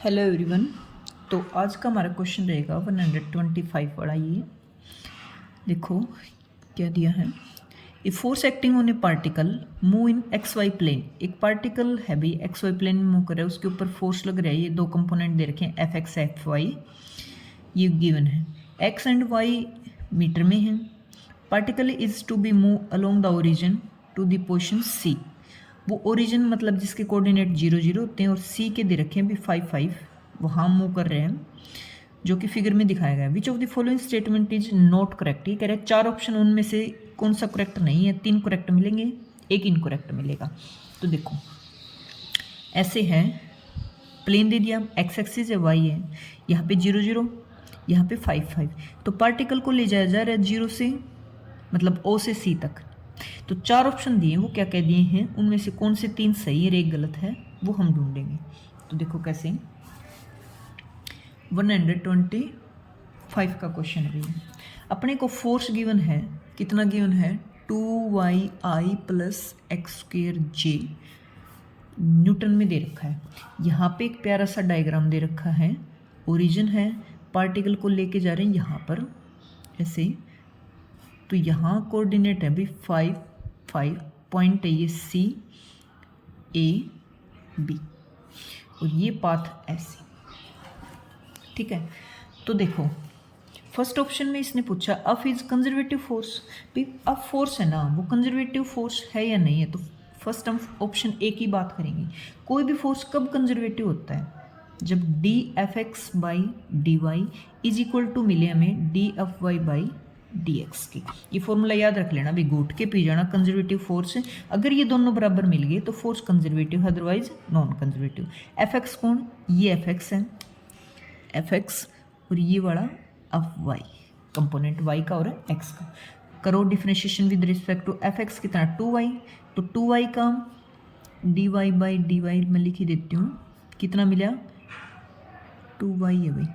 Hello everyone. तो आज का हमारा क्वेश्चन रहेगा 125 वाला। ये देखो क्या दिया है। A force acting on a particle move in x y plane. एक पार्टिकल है भाई एक्स वाई प्लेन में मूव कर रहा है, उसके ऊपर फोर्स लग रहा है। ये दो कंपोनेंट दे रखे हैं एफ एक्स एफ वाई, ये गिवन है। एक्स एंड वाई मीटर में है। Particle is to be move along the origin to the position C. वो ओरिजिन मतलब जिसके कोऑर्डिनेट 0 0 होते हैं और सी के दे रखे हैं भी 5 5, वहाँ मूव कर रहे हैं, जो कि फिगर में दिखाया गया है। Which of the following statement is not correct. ये कह रहे हैं 4 ऑप्शन, उनमें से कौन सा करेक्ट नहीं है। 3 करेक्ट मिलेंगे, 1 इनकरेक्ट मिलेगा। तो देखो ऐसे है, प्लेन दे दिया, एक्स एक्सिस है, वाई है, यहाँ पे 0 0, यहाँ पे 5 5। तो पार्टिकल को ले जाया जा रहा है 0 से मतलब ओ से सी तक। तो 4 ऑप्शन दिए, वो क्या कह दिए हैं, उनमें से कौन से 3 सही है, एक गलत है, वो हम ढूंढेंगे। तो देखो कैसे 125 का क्वेश्चन है। अपने को फोर्स गिवन है, कितना गिवन है, 2y प्लस एक्स स्क्वेयर जे न्यूटन में दे रखा है। यहाँ पे एक प्यारा सा डायग्राम दे रखा है। ओरिजिन है, पार्टिकल को लेके जा रहे हैं यहाँ पर ऐसे। तो यहाँ कोऑर्डिनेट है भी 5 5, पॉइंट है ये सी ए बी, और ये पाथ ऐसे, ठीक है। तो देखो फर्स्ट ऑप्शन में इसने पूछा अफ इज कंजर्वेटिव फोर्स। भी अब फोर्स है ना, वो कंजर्वेटिव फोर्स है या नहीं है। तो फर्स्ट हम ऑप्शन ए की बात करेंगे। कोई भी फोर्स कब कंजर्वेटिव होता है, जब d f x by d y is equal to मिले हमें d f y by d x की। ये फॉर्मूला याद रख लेना भी, घूट के पी जाना। कंजर्वेटिव फोर्स है, अगर ये दोनों बराबर मिल गए तो force conservative, otherwise non conservative. F x कौन, ये एफ एक्स है, एफ एक्स, और ये वाला एफ वाई, कंपोनेंट वाई का और एक्स का। करो differentiation with respect to f x कितना 2y, तो 2y का d y by d y मैं लिख ही देती हूँ, कितना मिला 2y है भाई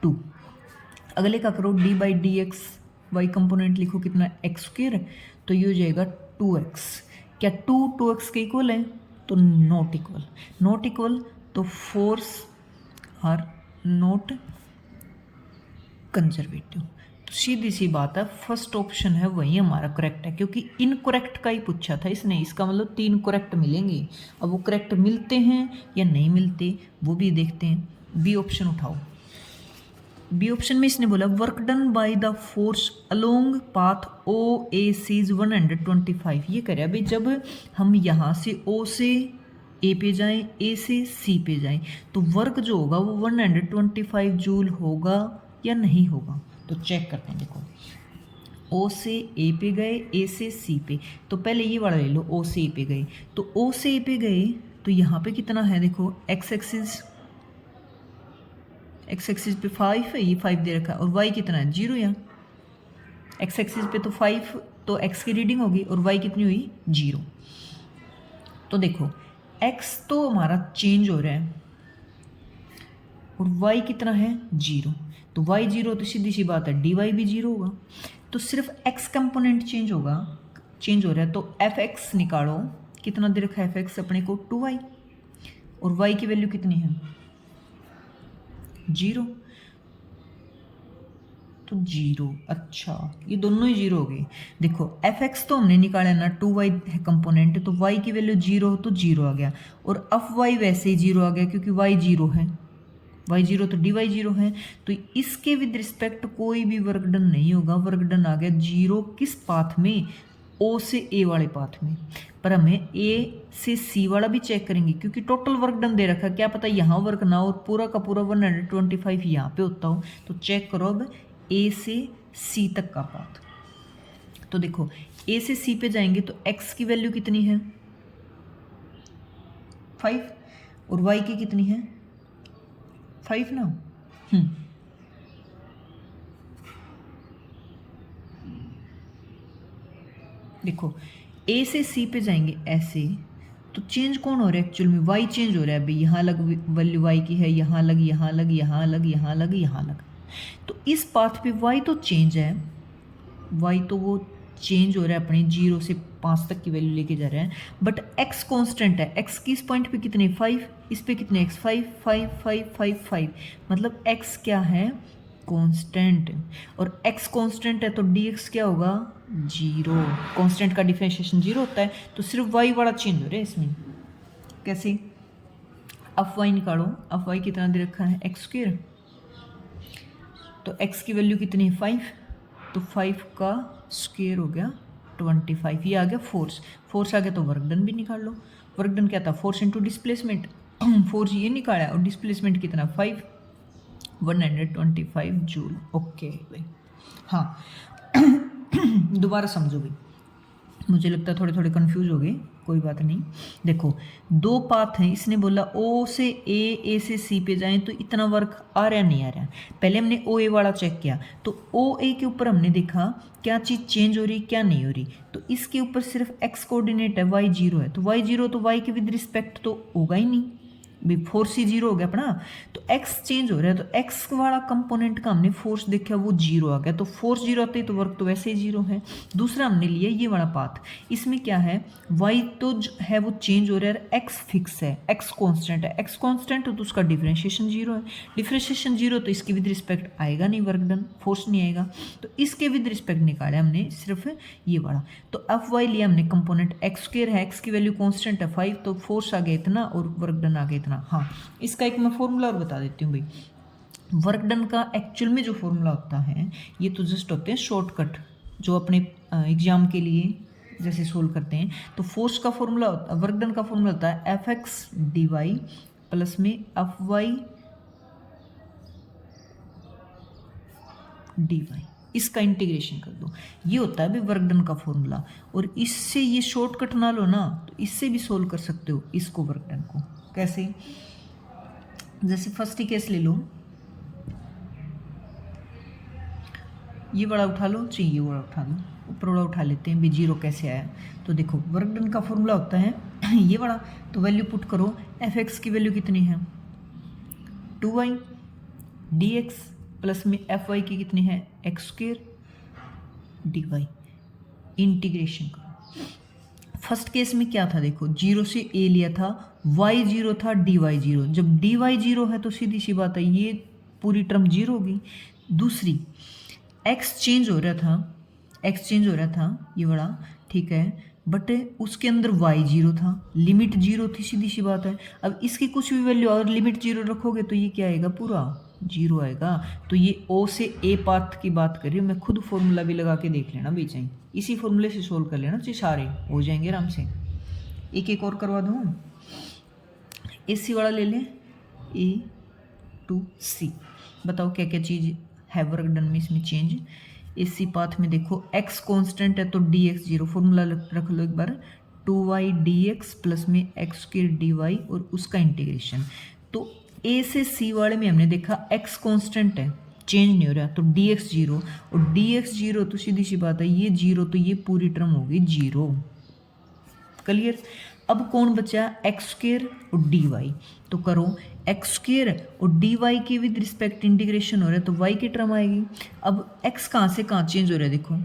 2। अगले का करो d by d x, y component लिखो कितना एक्स स्क्वेयर, तो ये हो जाएगा 2x। क्या 2x के इक्वल है, तो नॉट इक्वल। नॉट इक्वल तो फोर्स आर नॉट कंजर्वेटिव। तो सीधी सी बात है, फर्स्ट ऑप्शन है वही हमारा करेक्ट है, क्योंकि इनकरेक्ट का ही पूछा था इसने। इसका मतलब 3 करेक्ट मिलेंगे। अब वो करेक्ट मिलते हैं या नहीं मिलते वो भी देखते हैं। बी ऑप्शन उठाओ। बी ऑप्शन में इसने बोला work done by the force along path O A C is 125। ये कह रहा है भाई जब हम यहाँ से ओ से ए पे जाएं, ए से सी पे जाएं, तो वर्क जो होगा वो 125 जूल होगा या नहीं होगा। तो चेक करते हैं। देखो ओ से ए पे गए, ए से सी पे, तो पहले ये वाला ले लो, ओ से ए पे गए। तो ओ से ए पे गए तो यहाँ पे कितना है, देखो एक्स एक्सिस पे 5 है, ये 5 दे रखा है, और y कितना है 0। यहाँ एक्स एक्सिस पे तो 5, तो x की रीडिंग होगी, और y कितनी हुई 0। तो देखो x तो हमारा चेंज हो रहा है और y कितना है 0। तो y 0 तो सीधी सी बात है dy भी 0 होगा। तो सिर्फ x कंपोनेंट चेंज होगा, चेंज हो रहा है। तो एफ एक्स निकालो, कितना दे रखा है एफ एक्स अपने को 2y, और y की वैल्यू कितनी है 0। तो 0, अच्छा ये दोनों ही 0 हो गए। देखो एफ एक्स तो हमने निकाला ना, 2y है कंपोनेंट, तो y की वैल्यू 0 तो 0 आ गया, और एफ वाई वैसे ही 0 आ गया क्योंकि y 0 है, y 0 तो dy 0 है। तो इसके विद रिस्पेक्ट कोई भी वर्क डन नहीं होगा। वर्क डन आ गया 0 किस पाथ में, ओ से ए वाले पाथ में। पर हमें ए से सी वाला भी चेक करेंगे, क्योंकि टोटल वर्क डन दे रखा है, क्या पता यहाँ वर्क ना हो और पूरा का पूरा 125 यहाँ पे होता हो। तो चेक करो अब ए से सी तक का पाथ। तो देखो ए से सी पे जाएंगे तो एक्स की वैल्यू कितनी है 5, और वाई की कितनी है 5 ना। देखो ए से सी पे जाएंगे ऐसे, तो चेंज कौन हो रहा है एक्चुअल में, वाई चेंज हो रहा है अभी। यहाँ अलग वैल्यू वाई की है, यहाँ अलग, यहाँ अलग, यहाँ अलग, यहाँ अलग, यहाँ अलग। तो इस पाथ पे वाई तो चेंज है, वाई तो वो चेंज हो रहा है अपने 0 से 5 तक की वैल्यू लेके जा रहे हैं, बट x कांस्टेंट है। x किस पॉइंट पे कितने 5, इस पे कितने x 5 5 5 5 5, मतलब x क्या है कांस्टेंट, और x कांस्टेंट है तो dx क्या होगा 0। कांस्टेंट का डिफरेंशिएशन 0 होता है, तो सिर्फ y वाला चेंज हो रहा है इसमें। कैसे, अब y निकालो, अब y कितना दे रखा है x², तो x की वैल्यू कितनी है 5, तो 5 का स्क्वायर हो गया 25, ये आ गया फोर्स। फोर्स आ गया तो वर्क डन भी निकाल लो। वर्क डन क्या था, फोर्स इंटू डिस्प्लेसमेंट, फोर्स ये निकाला और डिस्प्लेसमेंट कितना 5, 125 जूल। ओके भाई, हाँ दोबारा समझो भाई, मुझे लगता है थोड़े थोड़े कंफ्यूज हो गए, कोई बात नहीं। देखो दो पाथ हैं, इसने बोला ओ से ए से सी पे जाएं तो इतना वर्क आ रहा नहीं आ रहा। पहले हमने ओ ए वाला चेक किया, तो ओ ए के ऊपर हमने देखा क्या चीज़ चेंज हो रही क्या नहीं हो रही, तो इसके ऊपर सिर्फ एक्स कोऑर्डिनेट है, वाई 0 है, तो वाई 0 तो वाई के विद रिस्पेक्ट तो होगा ही नहीं, फोर्स ही 0 हो गया अपना, तो x चेंज हो रहा है, तो x वाला कंपोनेंट का हमने फोर्स देखा वो 0 आ गया, तो फोर्स 0 आते ही तो वर्क तो वैसे ही 0 है। दूसरा हमने लिया ये वाला पाथ, इसमें क्या है y तो है वो चेंज हो रहा है, x फिक्स है, x कांस्टेंट है, x कांस्टेंट तो उसका डिफरेंशिएशन 0 है, डिफरेंशिएशन 0 तो इसके विद रिस्पेक्ट आएगा नहीं वर्क डन, फोर्स नहीं आएगा, तो इसके विद रिस्पेक्ट निकाला हमने सिर्फ ये वाला। तो अब y लिया हमने कंपोनेंट x² है, x की वैल्यू कांस्टेंट है 5, तो फोर्स आ गया इतना और वर्क डन आ गया इतना। हाँ, इसका एक मैं फॉर्मूला और बता देती हूँ भाई, वर्क डन का एक्चुअल में जो फॉर्मूला होता है, ये तो जस्ट होते हैं शॉर्टकट जो अपने एग्जाम के लिए जैसे सोल्व करते हैं, तो फोर्स का फॉर्मूला होता है, वर्क डन का फॉर्मूला होता है f x d y plus में एफ वाई डी वाई, इसका इंटीग्रेशन कर दो, ये होता है भाई वर्क डन का फॉर्मूला। और इससे ये शॉर्टकट ना लो ना, तो इससे भी सोल्व कर सकते हो इसको वर्क डन को। कैसे, जैसे फर्स्ट ही केस ले लो, ये बड़ा उठा लो, चाहिए ये बड़ा उठा लो, ऊपर वाला उठा लेते हैं भी 0 कैसे आया। तो देखो वर्क डन का फॉर्मूला होता है ये बड़ा, तो वैल्यू पुट करो, एफ एक्स की वैल्यू कितनी है 2y dx प्लस में एफ वाई की कितनी है x² dy, इंटीग्रेशन करो। फर्स्ट केस में क्या था देखो, 0 से a लिया था, y 0 था, dy 0, जब dy 0 है तो सीधी सी बात है ये पूरी टर्म 0 होगी। दूसरी x चेंज हो रहा था ये बड़ा, ठीक है, बट उसके अंदर y 0 था, लिमिट 0 थी, सीधी सी बात है। अब इसकी कुछ भी वैल्यू और लिमिट 0 रखोगे तो ये क्या आएगा पूरा 0 आएगा। तो ये O से A पाथ की बात कर रही हूँ मैं, खुद फॉर्मूला भी लगा के देख लेना बीच में, इसी फॉर्मूले से सोल्व कर लेना, चाहिए सारे हो जाएंगे आराम से। एक एक और करवा दूँ, AC वाला ले लें A to C, बताओ क्या क्या चीज़ है वर्क डन में इसमें चेंज। AC पाथ में देखो x कांस्टेंट है तो dx 0, फॉर्मूला रख लो एक बार, 2y dx प्लस में x² dy और उसका इंटीग्रेशन। तो A से C वाले में हमने देखा x कांस्टेंट है, चेंज नहीं हो रहा, तो dx 0 और dx 0 तो सीधी सी बात है ये 0, तो ये पूरी टर्म होगी 0। क्लियर। अब कौन बचा x² और dy, तो करो x² और dy के विद रिस्पेक्ट इंटीग्रेशन हो रहा है तो y की टर्म आएगी। अब x कहाँ से कहाँ चेंज हो रहा है देखो,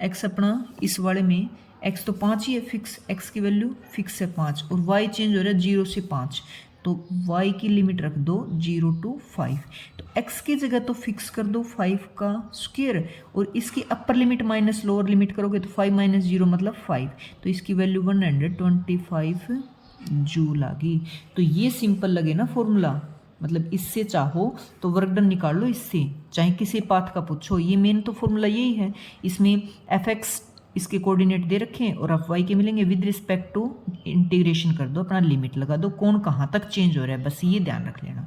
x अपना इस वाले में x तो 5 ही है फिक्स, x की वैल्यू फिक्स है 5, और y चेंज हो रहा है 0 से 5, तो y की लिमिट रख दो 0 to 5, तो x की जगह तो फिक्स कर दो 5 का स्क्वायर, और इसकी upper limit minus lower limit करोगे तो 5 माइनस 0 मतलब 5, तो इसकी वैल्यू 125 जूल आ गई। तो ये सिंपल लगे ना फॉर्मूला, मतलब इससे चाहो तो वर्क डन निकाल लो, इससे चाहे किसी पाथ का पूछो, ये मेन तो फॉर्मूला यही है। इसमें एफ एक्स इसके कोऑर्डिनेट दे रखे हैं और एफ वाई के मिलेंगे, विद रिस्पेक्ट टू इंटीग्रेशन कर दो, अपना लिमिट लगा दो, कौन कहाँ तक चेंज हो रहा है, बस ये ध्यान रख लेना।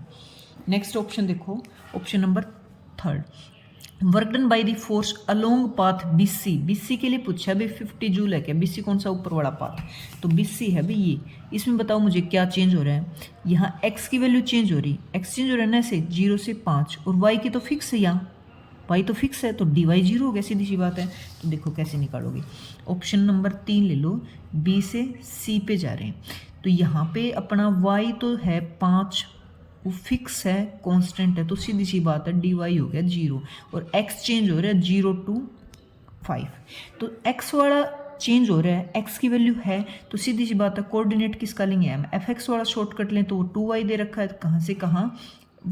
नेक्स्ट ऑप्शन देखो, option number 3, work done by the force along path BC, BC के लिए पूछा है भाई 50 जूल है क्या, BC कौन सा ऊपर वाला पाथ, तो BC है भाई ये। इसमें बताओ मुझे क्या चेंज हो रहा है, यहाँ x की वैल्यू चेंज हो रही, x चेंज हो रहा है ना ऐसे 0 से 5, और y की तो फिक्स है, यहाँ y तो फिक्स है तो dy 0 हो गया, सीधी सी बात है। तो देखो कैसे निकालोगे, ऑप्शन नंबर 3 ले लो, B से C पे जा रहे हैं, तो यहाँ पे अपना y तो है 5, वो फिक्स है कांस्टेंट है, तो सीधी सी बात है dy हो गया 0, और x चेंज हो रहा है 0 to 5। तो x वाला चेंज हो रहा है, x की वैल्यू है, तो सीधी सी बात है कोऑर्डिनेट किसका लेंगे हम, fx वाला शॉर्टकट लें तो वो 2y दे रखा है, कहाँ से कहाँ,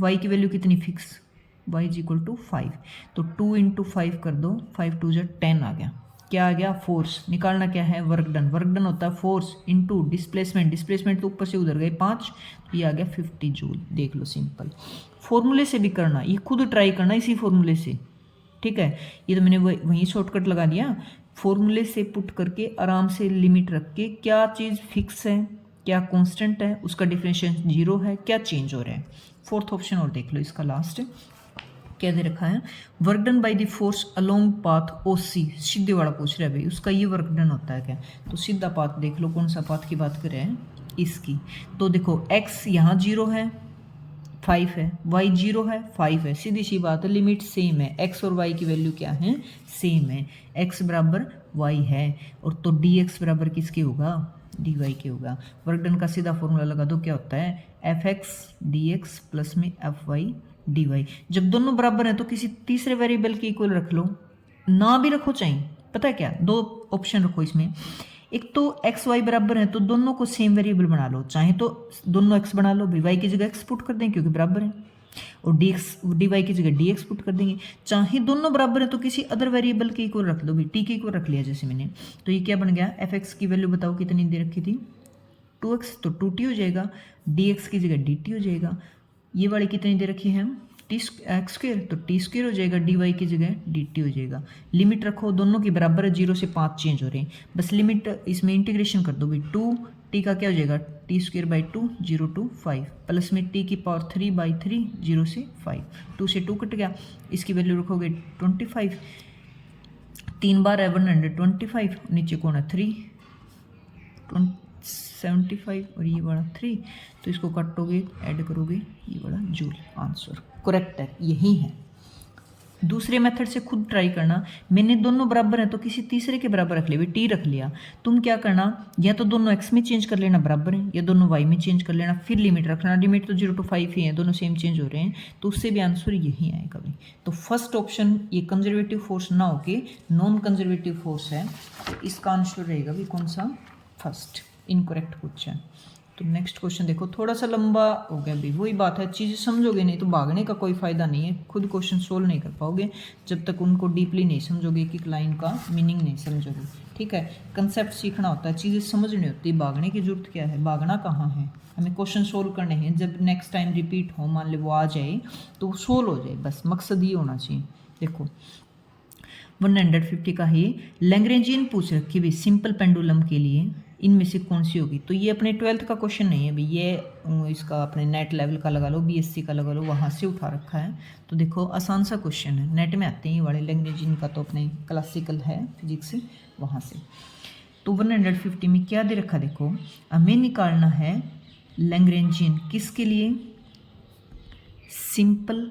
y की वैल्यू कितनी fix, y is equal to 5, तो 2 इंटू 5 कर दो, 5 2 जा 10 आ गया, क्या आ गया, फोर्स। निकालना क्या है, वर्क डन, वर्क डन होता है फोर्स इंटू डिस्प्लेसमेंट, डिस्प्लेसमेंट तो ऊपर से उधर गए 5, तो ये आ गया 50 जूल। देख लो सिंपल, फॉर्मूले से भी करना, ये खुद ट्राई करना इसी फॉर्मूले से, ठीक है। ये तो मैंने वहीं शॉर्टकट लगा दिया, फॉर्मूले से पुट करके आराम से लिमिट रख के, क्या चीज़ फिक्स है क्या कांस्टेंट है, उसका डिफरेंशिएशन 0 है, क्या चेंज हो रहा है। फोर्थ ऑप्शन और देख लो इसका लास्ट क्या दे रखा है, work done by the force along path OC, सीधे वाला पूछ रहा है भाई, उसका ये वर्क डन होता है क्या, तो सीधा पाथ देख लो, कौन सा पाथ की बात कर रहे हैं, इसकी। तो देखो x यहाँ 0 है 5 है, y 0 है 5 है, सीधी सी बात है, लिमिट सेम है, x और y की वैल्यू क्या है, सेम है, x बराबर y है, और तो dx बराबर किसके होगा, dy के होगा। वर्क डन का सीधा फॉर्मूला लगा दो, क्या होता है, fx dx प्लस में fy dy। जब दोनों बराबर हैं तो किसी तीसरे वेरिएबल के इक्वल रख लो, ना भी रखो चाहिए, पता है क्या, दो ऑप्शन रखो इसमें, एक तो एक्स वाई बराबर है तो दोनों को सेम वेरिएबल बना लो, चाहे तो दोनों एक्स बना लो, वाई की जगह एक्स पुट कर देंगे क्योंकि बराबर है, और डी एक्स डी वाई की जगह डी एक्स पुट कर देंगे, चाहे दोनों बराबर है तो किसी अदर वेरिएबल के इक्वल रख दो, भाई टी के इक्वल रख लिया जैसे मैंने, तो ये क्या बन गया, एफ एक्स की वैल्यू बताओ कितनी दे रखी थी, 2x, तो 2t हो जाएगा, dx की जगह dt हो जाएगा, ये वाली कितनी दे रखी है, एक्स स्क्र, तो टी स्क्र हो जाएगा, डी वाई की जगह डी टी हो जाएगा। लिमिट रखो, दोनों की बराबर है, 0 से 5 चेंज हो रहे हैं, बस लिमिट इसमें इंटीग्रेशन कर दो भाई, 2t का क्या हो जाएगा, T square by 2 0 to 5 plus में t की पावर 3 बाई 3 0 से 5, 2 से 2 कट गया, इसकी वैल्यू रखोगे 25, 3 बार है 125, नीचे कौन है 3 75 और ये वाला 3, तो इसको काटोगे ऐड करोगे, ये वाला जूल, आंसर करेक्ट है, यही है। दूसरे मेथड से खुद ट्राई करना, मैंने दोनों बराबर हैं तो किसी तीसरे के बराबर रख लिया, टी रख लिया, तुम क्या करना, या तो दोनों एक्स में चेंज कर लेना बराबर है, या दोनों वाई में चेंज कर लेना, फिर लिमिट रखना, लिमिट तो 0 to 5 ही है, दोनों सेम चेंज हो रहे हैं, तो उससे भी आंसर यही आएगा भाई। तो फर्स्ट ऑप्शन ये कंजर्वेटिव फोर्स ना होके नॉन कंजर्वेटिव फोर्स है, तो इसका आंसर रहेगा भी कौन सा, फर्स्ट, इनकरेक्ट क्वेश्चन। तो नेक्स्ट क्वेश्चन देखो, थोड़ा सा लंबा हो गया भी, वही बात है, चीज़ें समझोगे नहीं तो भागने का कोई फ़ायदा नहीं है, खुद क्वेश्चन सोल्व नहीं कर पाओगे जब तक उनको डीपली नहीं समझोगे, कि लाइन का मीनिंग नहीं समझोगे, ठीक है। कंसेप्ट सीखना होता है, चीज़ें समझनी होती है, भागने की जरूरत क्या है, भागना कहाँ है, हमें क्वेश्चन सोल्व करने हैं, जब नेक्स्ट टाइम रिपीट हो, मान लो वो आ जाए तो वो सोल्व हो जाए, बस मकसद ये होना चाहिए। देखो 150 का ही लैग्रेंजियन पूछ रखी भाई, सिंपल पेंडुलम के लिए इनमें से कौन सी होगी, तो ये अपने 12th का क्वेश्चन नहीं है भाई, ये इसका अपने नेट लेवल का लगा लो, बीएससी का लगा लो, वहाँ से उठा रखा है। तो देखो आसान सा क्वेश्चन है, नेट में आते हैं ये वाले, लैग्रेंजियन का तो अपने क्लासिकल है फिजिक्स, वहाँ से। तो 150 में क्या दे रखा, देखो हमें निकालना है लैग्रेंजियन किसके लिए, सिंपल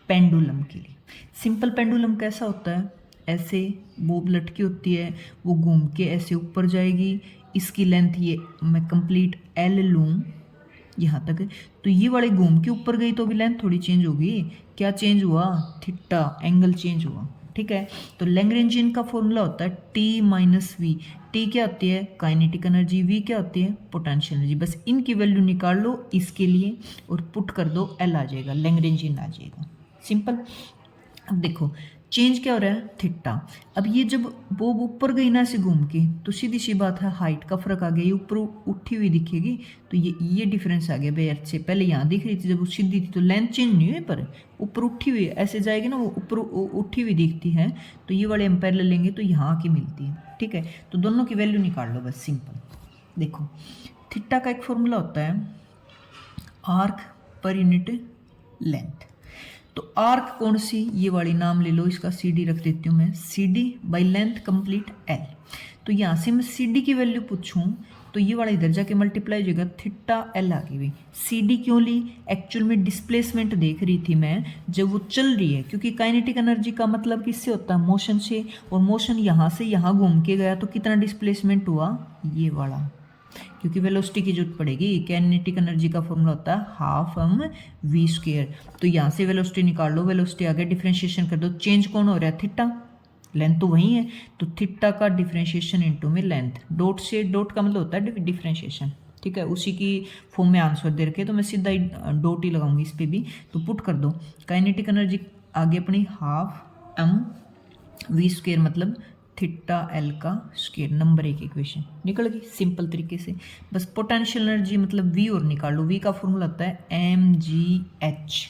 पेंडुलम के लिए। सिंपल पेंडुलम कैसा होता है, ऐसे बोब लटकी होती है, वो घूम के ऐसे ऊपर जाएगी, इसकी लेंथ ये मैं कंप्लीट एल लूँ यहाँ तक, तो ये वाले घूम के ऊपर गई तो भी लेंथ थोड़ी चेंज होगी, क्या चेंज हुआ, थीटा, एंगल चेंज हुआ, ठीक है। तो लैग्रेंजियन का फॉर्मूला होता है टी माइनस वी, टी क्या होती है काइनेटिक एनर्जी, वी क्या होती है पोटेंशियल एनर्जी, बस इनकी वैल्यू निकाल लो इसके लिए और पुट कर दो, एल आ जाएगा, लैग्रेंजियन आ जाएगा, सिंपल। अब देखो चेंज क्या हो रहा है, थीटा। अब ये जब वो ऊपर गई ना ऐसे घूम के, तो सीधी सी बात है हाइट का फर्क आ गया, ये ऊपर उठी हुई दिखेगी, तो ये डिफरेंस आ गया भाई, अर्थ से पहले यहाँ दिख रही थी, जब वो सीधी थी तो लेंथ चेंज नहीं हुई, पर ऊपर उठी हुई ऐसे जाएगी ना, वो ऊपर उठी हुई दिखती है, तो ये वाले एम्पायर ले लेंगे तो यहाँ की मिलती है, ठीक है। तो दोनों की वैल्यू निकाल लो बस, सिंपल। देखो थीटा का एक फॉर्मूला होता है आर्क पर यूनिट लेंथ, तो आर्क कौन सी, ये वाली नाम ले लो, इसका सी डी रख देती हूँ मैं, C D by length complete L. तो यहाँ से मैं सी डी की वैल्यू पूछूँ तो ये वाला इधर जाके मल्टीप्लाई हो जाएगा, थीटा एल आ गई हुई। सी डी क्यों ली, एक्चुअल में डिस्प्लेसमेंट देख रही थी मैं जब वो चल रही है, क्योंकि काइनेटिक एनर्जी का मतलब किससे होता है, मोशन से, और मोशन यहाँ से यहाँ घूम के गया तो कितना डिस्प्लेसमेंट हुआ, ये वाला, क्योंकि वेलोसिटी की जरूरत पड़ेगी, काइनेटिक एनर्जी का फॉर्मूला होता है हाफ एम वी स्क्वायर। तो यहाँ से वेलोसिटी निकाल लो, वेलोसिटी आ गया, डिफरेंशिएशन कर दो, चेंज कौन हो रहा है, थीटा, लेंथ तो वही है, तो थीटा का डिफ्रेंशिएशन इनटू में लेंथ, डॉट से डॉट का मतलब होता है डिफ्रेंशिएशन, ठीक है, उसी की फॉर्म में आंसर दे रखे, तो मैं सीधा ही डॉट ही लगाऊंगी इस पर भी। तो पुट कर दो, काइनेटिक एनर्जी आगे अपनी हाफ एम वी स्क्वेयर मतलब थीटा एल का स्क्वेयर, नंबर 1 इक्वेशन निकल गई सिंपल तरीके से। बस पोटेंशियल एनर्जी मतलब वी और निकाल लो, वी का फॉर्मूला होता है एम जी एच,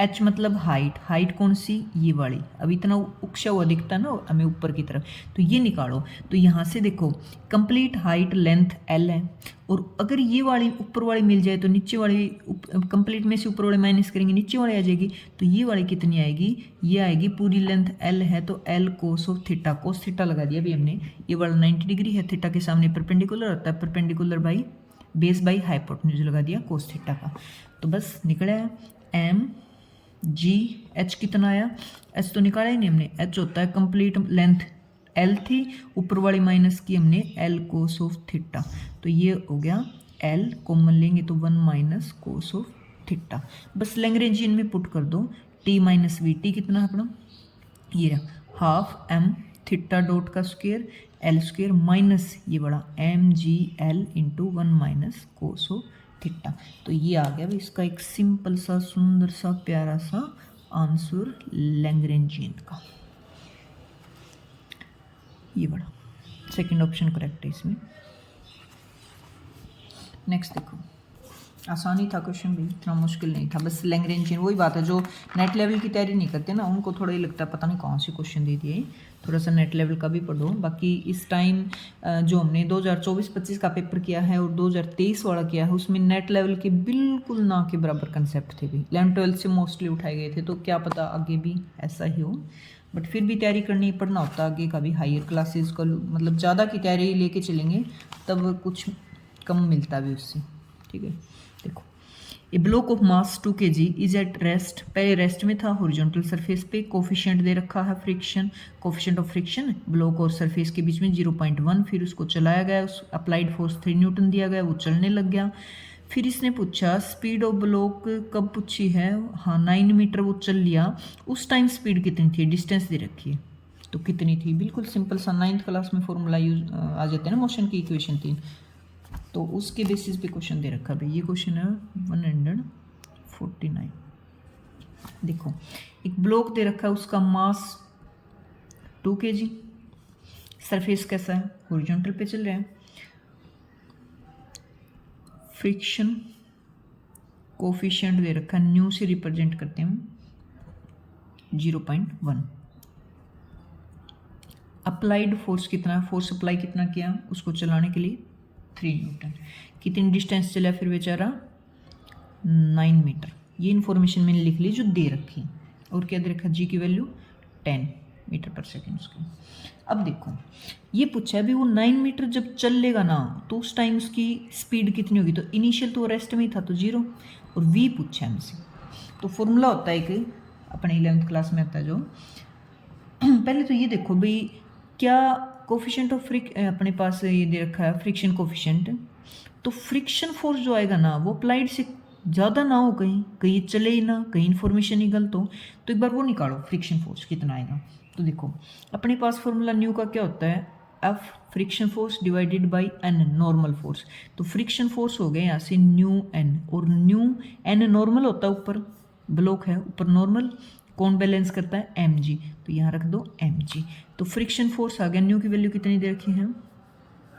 एच मतलब हाइट, हाइट कौन सी, ये वाली, अब इतना उकसा हुआ दिखता है ना हमें ऊपर की तरफ, तो ये निकालो। तो यहाँ से देखो कंप्लीट हाइट लेंथ एल है, और अगर ये वाली ऊपर वाली मिल जाए तो नीचे वाली कंप्लीट में से ऊपर वाले माइनस करेंगे, नीचे वाली आ जाएगी, तो ये वाली कितनी आएगी, ये आएगी पूरी लेंथ एल है तो L cos of theta, cos theta लगा दिया अभी हमने, ये वाला 90 डिग्री है, थीटा के सामने परपेंडिकुलर होता है, perpendicular by base by hypotenuse लगा दिया कोस थीटा का। तो बस निकला है एम जी एच कितना आया, एच तो निकाला ही नहीं हमने, एच होता है कंप्लीट लेंथ एल थी, ऊपर वाली माइनस की हमने एल कोस ऑफ थीटा, तो ये हो गया एल कॉमन लेंगे तो 1 माइनस कोस ऑफ थीटा। बस लैग्रेंजियन में पुट कर दो, टी माइनस वी, टी कितना है अपना, ये रहा हाफ एम थीटा डॉट का स्क्वेयर एल स्क्वेयर माइनस ये बड़ा m g l into 1 minus cos of theta. तो ये आ गया भाई इसका एक सिंपल सा सुंदर सा प्यारा सा आंसर लैग्रेंजियन का, ये बड़ा सेकंड ऑप्शन करेक्ट है इसमें। नेक्स्ट देखो, आसानी था क्वेश्चन भी, इतना मुश्किल नहीं था, बस लैग्रेंजियन वही बात है, जो नेट लेवल की तैयारी नहीं करते ना उनको थोड़ा ही लगता है पता नहीं कौन सी क्वेश्चन दे दिए, थोड़ा सा नेट लेवल का भी पढ़ो। बाकी इस टाइम जो हमने 2024-25 का पेपर किया है और 2023 वाला किया है उसमें नेट लेवल के बिल्कुल ना के बराबर कंसेप्ट थे भी, 11-12 से मोस्टली उठाए गए थे, तो क्या पता आगे भी ऐसा ही हो, बट फिर भी तैयारी करनी पड़ना होता है आगे का भी, हायर क्लासेस का मतलब ज़्यादा की तैयारी लेके चलेंगे तब कुछ कम मिलता भी उससे, ठीक है। देखो a block of mass 2 kg is at rest, पहले रेस्ट में था हॉरिजॉन्टल सरफेस पे, कोफिशिएंट दे रखा है friction, coefficient of friction block और सरफेस के बीच में 0.1, फिर उसको चलाया गया, उस अप्लाइड फोर्स 3 न्यूटन दिया गया, वो चलने लग गया। फिर इसने पूछा स्पीड ऑफ ब्लॉक कब पूछी है, हाँ 9 मीटर वो चल लिया, उस टाइम स्पीड कितनी थी, डिस्टेंस दे रखी है तो कितनी थी, बिल्कुल सिंपल सा 9th क्लास में फॉर्मूला यूज आ जाते हैं ना, मोशन की इक्वेशन 3, तो उसके बेसिस पे क्वेश्चन दे रखा भाई, ये क्वेश्चन है 149। देखो एक ब्लॉक दे रखा है, उसका मास 2 kg, सरफेस कैसा है हॉरिजॉन्टल पे चल रहा है, फ्रिक्शन कोफिशिएंट दे रखा है, न्यू से रिप्रेजेंट करते हैं 0.1, अप्लाइड फोर्स कितना है, फोर्स अप्लाई कितना किया उसको चलाने के लिए 3 न्यूटन, कितनी डिस्टेंस चला फिर बेचारा 9 मीटर, ये इन्फॉर्मेशन मैंने लिख ली जो दे रखी, और क्या दे रखा जी की वैल्यू 10 मीटर पर सेकेंड उसकी। अब देखो ये पूछा है भी वो 9 मीटर जब चल लेगा ना तो उस टाइम उसकी स्पीड कितनी होगी, तो इनिशियल तो रेस्ट में ही था तो 0, और v पूछा है हमसे, तो फॉर्मूला होता है एक अपने 11th क्लास में आता है जो पहले तो ये देखो भाई क्या कोफिशिएंट ऑफ अपने पास ये दे रखा है फ्रिक्शन कोफिशिएंट, तो फ्रिक्शन फोर्स जो आएगा ना वो अप्लाइड से ज़्यादा ना हो, कहीं कहीं चले ही ना, कहीं इन्फॉर्मेशन ही गलत हो, तो एक बार वो निकालो फ्रिक्शन फोर्स कितना आएगा। तो देखो अपने पास फॉर्मूला न्यू का क्या होता है, f friction force divided by n normal force, तो फ्रिक्शन फोर्स हो गए यहाँ से न्यू एन, और न्यू एन नॉर्मल होता है, ऊपर ब्लॉक है ऊपर नॉर्मल, कौन बैलेंस करता है एम जी, तो यहाँ रख दो एम जी, तो फ्रिक्शन फोर्स आ गया, न्यू की वैल्यू कितनी दे रखी है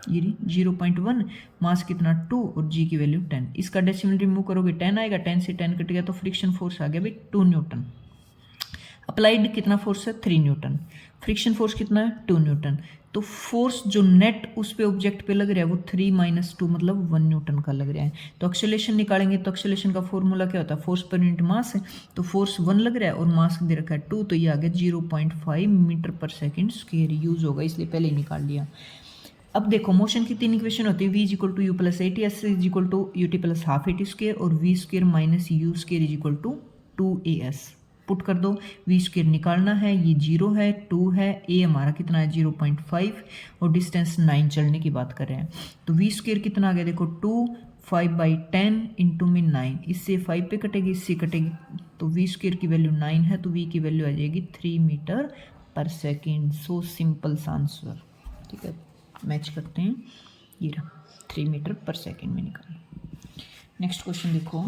ये 0.1, मास कितना 2 और जी की वैल्यू 10, इसका डेसिमल रिमूव करोगे 10 आएगा, 10 से 10 कट गया तो फ्रिक्शन फोर्स आ गया भाई 2 न्यूटन, अप्लाइड कितना फोर्स है 3 न्यूटन, फ्रिक्शन फोर्स कितना है 2 न्यूटन, तो फोर्स जो नेट उस पे ऑब्जेक्ट पे लग रहा है वो 3 - 2 मतलब 1 न्यूटन का लग रहा है। तो एक्सेलरेशन निकालेंगे तो एक्सेलरेशन का फॉर्मूला क्या होता है, फोर्स पर यूनिट मास है, तो फोर्स 1 लग रहा है और मास दे रखा है 2, तो ये आ गया 0.5 मीटर पर सेकेंड स्क्वायर यूज होगा, इसलिए पहले ही निकाल लिया। अब देखो मोशन की 3 इक्वेशन होती है, v = u + 80, s = ut + ½ at square, और v² - u² = 2as, पुट कर दो, v² निकालना है, ये 0 है 2 है, a हमारा कितना है 0.5 और डिस्टेंस 9 चलने की बात कर रहे हैं, तो v² कितना आ गया देखो 2, 5/10 इंटू में 9, इससे 5 पे कटेगी इससे कटेगी, तो v² की वैल्यू 9 है तो v की वैल्यू आ जाएगी 3 मीटर पर सेकेंड। So simple answer. ठीक है, मैच करते हैं, ये रहा 3 मीटर पर सेकेंड में निकालना। नेक्स्ट क्वेश्चन देखो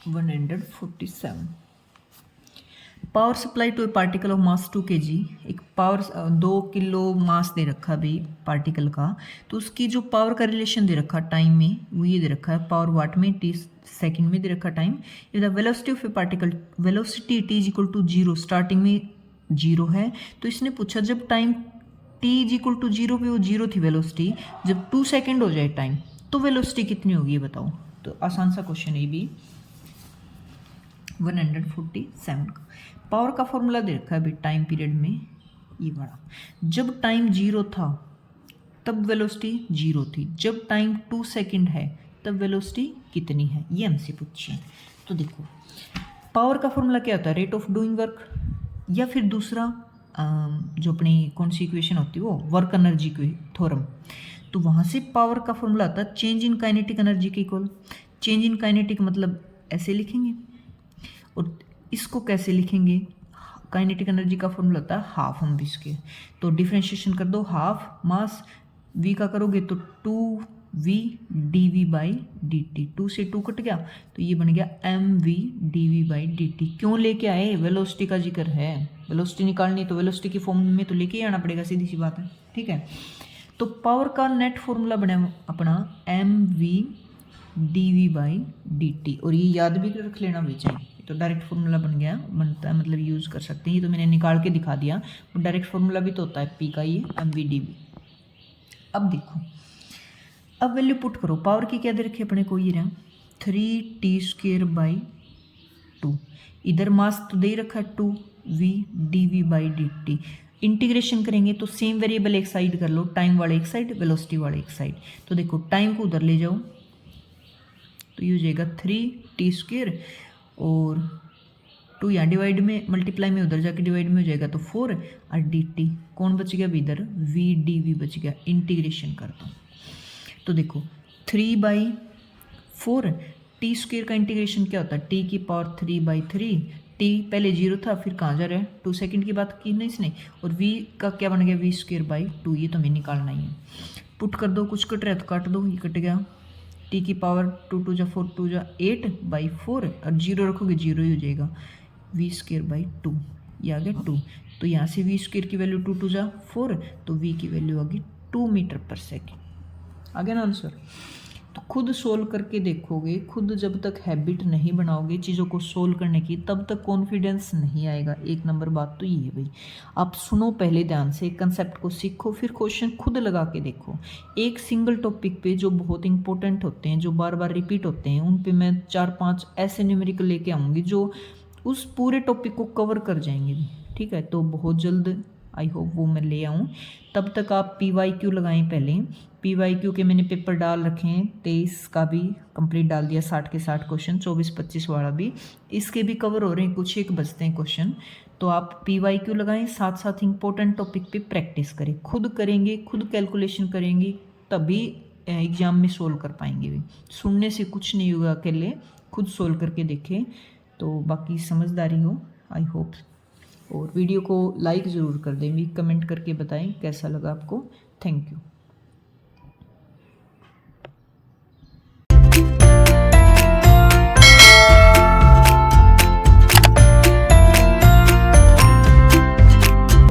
147। Power supply to a particle of mass 2 kg। एक पावर 2 किलो मास दे रखा भाई पार्टिकल का, तो उसकी जो पावर का रिलेशन दे रखा टाइम में वो ये दे रखा है, पावर वाट में, टी सेकंड में दे रखा time. If the velocity of a particle, velocity t is equal to 0, starting में 0 है, तो इसने पूछा जब time t is equal to 0 पे वो 0 थी वेलोसिटी, जब 2 सेकेंड हो जाए टाइम तो वेलोसिटी कितनी होगी ये बताओ। तो आसान सा क्वेश्चन है भी 147 का। पावर का फॉर्मूला दे रखा है अभी टाइम पीरियड में, ये बड़ा, जब टाइम 0 था तब वेलोसिटी 0 थी, जब टाइम 2 सेकेंड है तब वेलोसिटी कितनी है, ये हमसे पूछिए। तो देखो पावर का फॉर्मूला क्या होता है, रेट ऑफ डूइंग वर्क, या फिर दूसरा जो अपनी कौन सी इक्वेशन होती है वो वर्क एनर्जी की थ्योरम। तो वहाँ से पावर का फॉर्मूला आता है चेंज इन काइनेटिक एनर्जी के इक्वल। चेंज इन काइनेटिक मतलब ऐसे लिखेंगे, और इसको कैसे लिखेंगे, काइनेटिक एनर्जी का फॉर्मूला होता है हाफ हम इसके, तो डिफ्रेंशिएशन कर दो, हाफ मास v का करोगे तो 2v dv by D T, 2 से 2 कट गया तो ये बन गया mv dv by D T. क्यों लेके आए, वेलोसिटी का जिक्र है, वेलोसिटी निकालनी तो वेलोसिटी की फॉर्म में तो लेके ही आना पड़ेगा, सीधी सी बात है। ठीक है, तो पावर का नेट फॉर्मूला बना अपना mv dv by D T, और ये याद भी रख लेना भी चाहिए, तो डायरेक्ट फार्मूला बन गया, बनता है मतलब यूज़ कर सकते हैं, ये तो मैंने निकाल के दिखा दिया, डायरेक्ट फार्मूला भी तो होता है पी का, ये MVDV। अब देखो, अब वैल्यू पुट करो, पावर की क्या दे रखी है अपने को, ये रहा 3t² बाई 2, इधर मास तो दे रखा है 2v dv by D T, integration करेंगे तो सेम वेरिएबल एक साइड कर लो, टाइम वाले एक साइड, वेलोसिटी वाले एक साइड, तो देखो टाइम को उधर ले जाओ तो ये हो जाएगा 3t² और 2 यहाँ डिवाइड में, मल्टीप्लाई में उधर जाके डिवाइड में हो जाएगा तो 4, और डी टी कौन बच गया भी इधर, v dv बच गया, इंटीग्रेशन कर दो तो देखो 3/4, t² का इंटीग्रेशन क्या होता है, t की पावर 3/3, t पहले 0 था फिर कहाँ जा रहा है 2 सेकेंड की बात की नहीं इसने, और v का क्या बन गया v²/2, ये तो हमें निकालना ही है। पुट कर दो, कुछ कट रहा है तो काट दो, ये कट गया, t की पावर 2 2 जा 4 2 जा 8/4, और 0 रखोगे 0 ही हो जाएगा, v²/2, ये आ गया 2, तो यहाँ से v² की वैल्यू 2 2 जा 4, तो v की वैल्यू आ गई 2 मीटर पर सेकेंड। आ गया ना आंसर। तो खुद सोल्व करके देखोगे, खुद जब तक हैबिट नहीं बनाओगे चीज़ों को सोल्व करने की तब तक कॉन्फिडेंस नहीं आएगा। एक नंबर बात तो ये है भाई, आप सुनो पहले ध्यान से, कंसेप्ट को सीखो, फिर क्वेश्चन खुद लगा के देखो। एक सिंगल टॉपिक पे जो बहुत इंपॉर्टेंट होते हैं, जो बार बार रिपीट होते हैं, उन पे मैं 4-5 ऐसे न्यूमेरिकल लेके आऊँगी जो उस पूरे टॉपिक को कवर कर जाएंगे। ठीक है, तो बहुत जल्द आई होप वो मैं ले आऊँ। तब तक आप PYQ लगाएं, पहले PYQ के मैंने पेपर डाल रखे हैं, 23 का भी कंप्लीट डाल दिया, 60 के 60 क्वेश्चन, 24-25 वाला भी, इसके भी कवर हो रहे हैं, कुछ एक बचते हैं क्वेश्चन। तो आप PYQ लगाएं, साथ साथ इंपॉर्टेंट टॉपिक पे प्रैक्टिस करें, खुद करेंगे, खुद कैलकुलेशन करेंगे, तभी एग्जाम में सोल्व कर पाएंगे भी। सुनने से कुछ नहीं होगा, अकेले खुद सोल्व करके देखें, तो बाकी समझदारी हो आई होप। और वीडियो को लाइक ज़रूर कर दें भी, कमेंट करके बताएं कैसा लगा आपको। Thank you.